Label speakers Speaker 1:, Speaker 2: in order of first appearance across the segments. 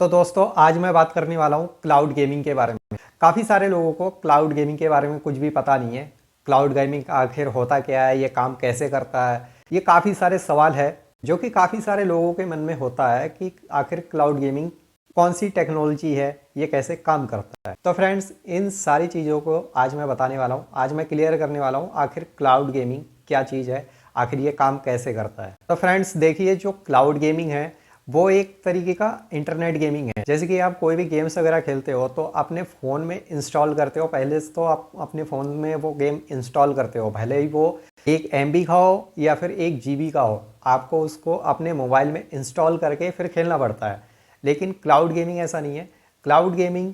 Speaker 1: तो दोस्तों आज मैं बात करने वाला हूँ क्लाउड गेमिंग के बारे में। काफ़ी सारे लोगों को क्लाउड गेमिंग के बारे में कुछ भी पता नहीं है। क्लाउड गेमिंग आखिर होता क्या है, ये काम कैसे करता है, ये काफ़ी सारे सवाल है जो कि काफ़ी सारे लोगों के मन में होता है कि आखिर क्लाउड गेमिंग कौन सी टेक्नोलॉजी है, ये कैसे काम करता है। तो फ्रेंड्स इन सारी चीज़ों को आज मैं बताने वाला हूँ, आज मैं क्लियर करने वाला हूँ आखिर क्लाउड गेमिंग क्या चीज़ है, आखिर ये काम कैसे करता है। तो फ्रेंड्स देखिए, जो क्लाउड गेमिंग है वो एक तरीके का इंटरनेट गेमिंग है। जैसे कि आप कोई भी गेम्स वगैरह खेलते हो तो अपने फ़ोन में इंस्टॉल करते हो, पहले तो आप अपने फ़ोन में वो गेम इंस्टॉल करते हो, भले ही वो 1 MB का हो या फिर 1 GB का हो, आपको उसको अपने मोबाइल में इंस्टॉल करके फिर खेलना पड़ता है। लेकिन क्लाउड गेमिंग ऐसा नहीं है। क्लाउड गेमिंग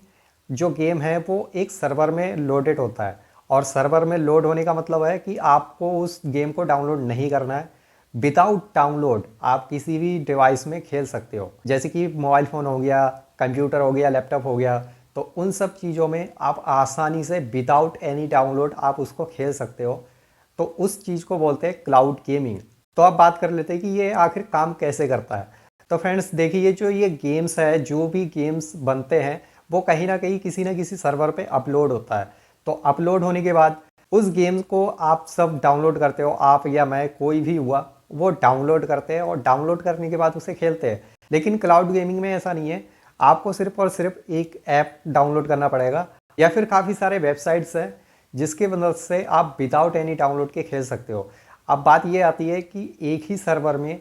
Speaker 1: जो गेम है वो एक सर्वर में लोडेड होता है, और सर्वर में लोड होने का मतलब है कि आपको उस गेम को डाउनलोड नहीं करना है। विदाउट डाउनलोड आप किसी भी डिवाइस में खेल सकते हो, जैसे कि मोबाइल फ़ोन हो गया, कंप्यूटर हो गया, लैपटॉप हो गया। तो उन सब चीज़ों में आप आसानी से विदाउट एनी डाउनलोड आप उसको खेल सकते हो। तो उस चीज़ को बोलते हैं क्लाउड गेमिंग। तो अब बात कर लेते हैं कि ये आखिर काम कैसे करता है। तो फ्रेंड्स देखिए, जो ये गेम्स है, जो भी गेम्स बनते हैं वो कहीं ना कहीं किसी ना किसी सर्वर पे अपलोड होता है। तो अपलोड होने के बाद उस गेम को आप सब डाउनलोड करते हो, आप या मैं कोई भी हुआ वो डाउनलोड करते हैं, और डाउनलोड करने के बाद उसे खेलते हैं। लेकिन क्लाउड गेमिंग में ऐसा नहीं है। आपको सिर्फ और सिर्फ एक ऐप डाउनलोड करना पड़ेगा, या फिर काफ़ी सारे वेबसाइट्स हैं जिसके मदद से आप विदाउट एनी डाउनलोड के खेल सकते हो। अब बात ये आती है कि एक ही सर्वर में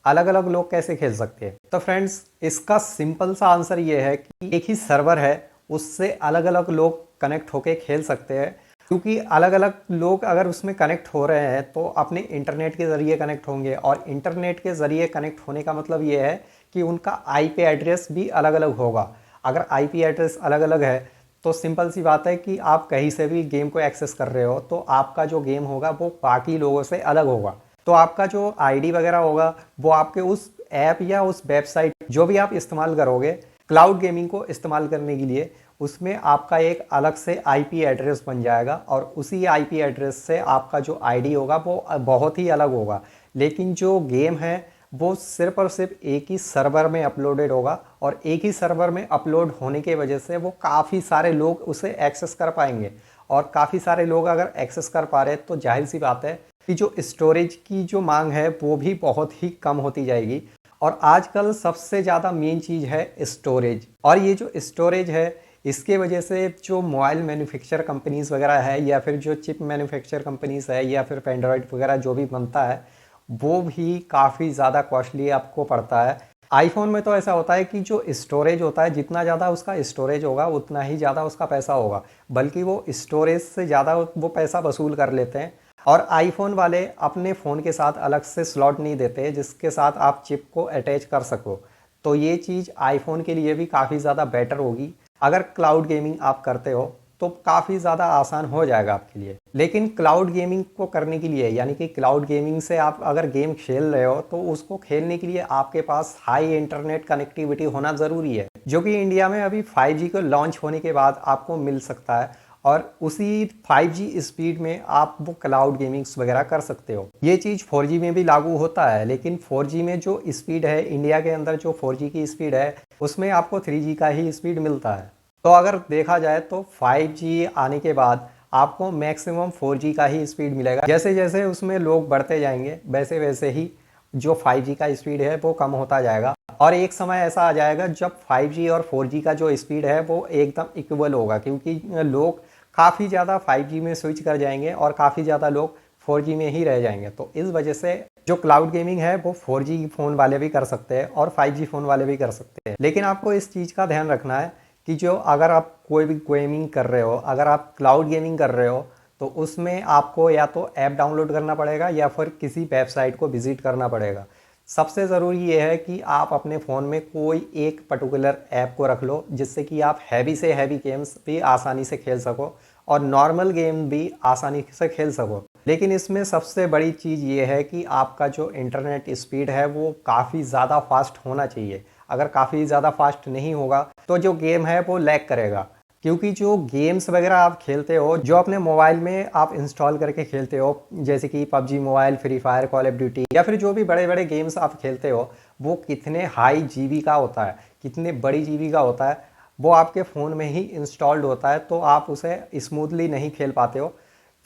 Speaker 1: अलग अलग लोग कैसे खेल सकते हैं। तो फ्रेंड्स इसका सिंपल सा आंसर ये है कि एक ही सर्वर है, उससे अलग अलग लोग कनेक्ट होके खेल सकते हैं। क्योंकि अलग अलग लोग अगर उसमें कनेक्ट हो रहे हैं तो अपने इंटरनेट के ज़रिए कनेक्ट होंगे, और इंटरनेट के ज़रिए कनेक्ट होने का मतलब ये है कि उनका आईपी एड्रेस भी अलग अलग होगा। अगर आईपी एड्रेस अलग अलग है तो सिंपल सी बात है कि आप कहीं से भी गेम को एक्सेस कर रहे हो तो आपका जो गेम होगा वो बाकी लोगों से अलग होगा। तो आपका जो आईडी वगैरह होगा वो आपके उस ऐप या उस वेबसाइट जो भी आप इस्तेमाल करोगे क्लाउड गेमिंग को इस्तेमाल करने के लिए, उसमें आपका एक अलग से आईपी एड्रेस बन जाएगा, और उसी आईपी एड्रेस से आपका जो आईडी होगा वो बहुत ही अलग होगा। लेकिन जो गेम है वो सिर्फ और सिर्फ एक ही सर्वर में अपलोडेड होगा, और एक ही सर्वर में अपलोड होने की वजह से वो काफ़ी सारे लोग उसे एक्सेस कर पाएंगे। और काफ़ी सारे लोग अगर एक्सेस कर पा रहे हैं तो जाहिर सी बात है कि जो स्टोरेज की जो मांग है वो भी बहुत ही कम होती जाएगी। और आजकल सबसे ज़्यादा मेन चीज़ है स्टोरेज, और ये जो स्टोरेज है इसके वजह से जो मोबाइल मैन्युफैक्चर कंपनीज़ वगैरह है, या फिर जो चिप मैन्युफैक्चर कंपनीज़ है, या फिर पेनड्राइव वगैरह जो भी बनता है वो भी काफ़ी ज़्यादा कॉस्टली आपको पड़ता है। आईफोन में तो ऐसा होता है कि जो स्टोरेज होता है, जितना ज़्यादा उसका स्टोरेज होगा उतना ही ज़्यादा उसका पैसा होगा, बल्कि वो स्टोरेज से ज़्यादा वो पैसा वसूल कर लेते हैं। और आईफोन वाले अपने फ़ोन के साथ अलग से स्लॉट नहीं देते जिसके साथ आप चिप को अटैच कर सको। तो ये चीज़ आईफोन के लिए भी काफ़ी ज़्यादा बेटर होगी। अगर क्लाउड गेमिंग आप करते हो तो काफ़ी ज़्यादा आसान हो जाएगा आपके लिए। लेकिन क्लाउड गेमिंग को करने के लिए, यानी कि क्लाउड गेमिंग से आप अगर गेम खेल रहे हो तो उसको खेलने के लिए आपके पास हाई इंटरनेट कनेक्टिविटी होना ज़रूरी है, जो कि इंडिया में अभी 5G को लॉन्च होने के बाद आपको मिल सकता है। और उसी 5G स्पीड में आप वो क्लाउड गेमिंग्स वगैरह कर सकते हो। ये चीज़ 4G में भी लागू होता है, लेकिन 4G में जो स्पीड है, इंडिया के अंदर जो 4G की स्पीड है उसमें आपको 3G का ही स्पीड मिलता है। तो अगर देखा जाए तो 5G आने के बाद आपको मैक्सिमम 4G का ही स्पीड मिलेगा। जैसे जैसे उसमें लोग बढ़ते जाएंगे वैसे वैसे ही जो 5G का स्पीड है वो कम होता जाएगा, और एक समय ऐसा आ जाएगा जब 5G और 4G का जो स्पीड है वो एकदम इक्वल होगा, क्योंकि लोग काफ़ी ज़्यादा 5G में स्विच कर जाएंगे और काफ़ी ज़्यादा लोग 4G में ही रह जाएंगे। तो इस वजह से जो क्लाउड गेमिंग है वो 4G फ़ोन वाले भी कर सकते हैं और 5G फ़ोन वाले भी कर सकते हैं। लेकिन आपको इस चीज़ का ध्यान रखना है कि जो अगर आप कोई भी गेमिंग कर रहे हो, अगर आप क्लाउड गेमिंग कर रहे हो तो उसमें आपको या तो ऐप डाउनलोड करना पड़ेगा या फिर किसी वेबसाइट को विज़िट करना पड़ेगा। सबसे ज़रूरी ये है कि आप अपने फ़ोन में कोई एक पर्टिकुलर ऐप को रख लो जिससे कि आप हैवी से हैवी गेम्स भी आसानी से खेल सको और नॉर्मल गेम भी आसानी से खेल सको। लेकिन इसमें सबसे बड़ी चीज़ ये है कि आपका जो इंटरनेट स्पीड है वो काफ़ी ज़्यादा फास्ट होना चाहिए। अगर काफ़ी ज़्यादा फास्ट नहीं होगा तो जो गेम है वो लैग करेगा, क्योंकि जो गेम्स वगैरह आप खेलते हो, जो अपने मोबाइल में आप इंस्टॉल करके खेलते हो, जैसे कि PUBG mobile, free fire, call of duty, या फिर जो भी बड़े बड़े गेम्स आप खेलते हो वो कितने हाई जीबी का होता है, कितने बड़ी जीबी का होता है वो आपके फ़ोन में ही इंस्टॉल्ड होता है, तो आप उसे स्मूथली नहीं खेल पाते हो,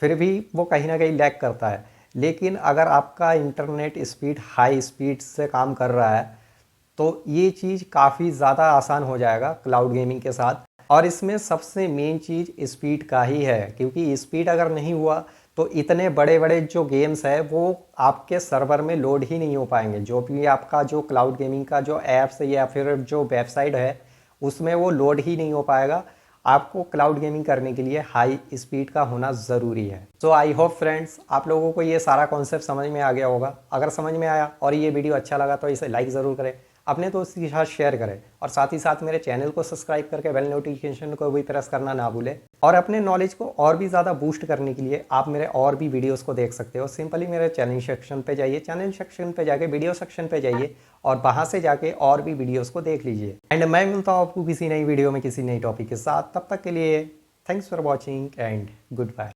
Speaker 1: फिर भी वो कहीं ना कहीं लैग करता है। लेकिन अगर आपका इंटरनेट स्पीड हाई स्पीड से काम कर रहा है तो ये चीज़ काफ़ी ज़्यादा आसान हो जाएगा क्लाउड गेमिंग के साथ। और इसमें सबसे मेन चीज़ स्पीड का ही है, क्योंकि स्पीड अगर नहीं हुआ तो इतने बड़े बड़े जो गेम्स है वो आपके सर्वर में लोड ही नहीं हो पाएंगे। जो भी आपका जो क्लाउड गेमिंग का जो ऐप्स है या फिर जो वेबसाइट है उसमें वो लोड ही नहीं हो पाएगा। आपको क्लाउड गेमिंग करने के लिए हाई स्पीड का होना ज़रूरी है। तो आई होप फ्रेंड्स आप लोगों को ये सारा कॉन्सेप्ट समझ में आ गया होगा। अगर समझ में आया और ये वीडियो अच्छा लगा तो इसे लाइक ज़रूर करें, अपने दोस्त के साथ शेयर करें और साथ ही साथ मेरे चैनल को सब्सक्राइब करके बेल नोटिफिकेशन को भी प्रेस करना ना भूलें। और अपने नॉलेज को और भी ज़्यादा बूस्ट करने के लिए आप मेरे और भी वीडियोस को देख सकते हो। सिंपली मेरे चैनल सेक्शन पे जाइए, चैनल सेक्शन पे जाके वीडियो सेक्शन पे जाइए और वहाँ से जाके और भी वीडियोस को देख लीजिए। एंड मैं मिलता हूँ आपको किसी नई वीडियो में किसी नई टॉपिक के साथ। तब तक के लिए thanks for watching and good bye.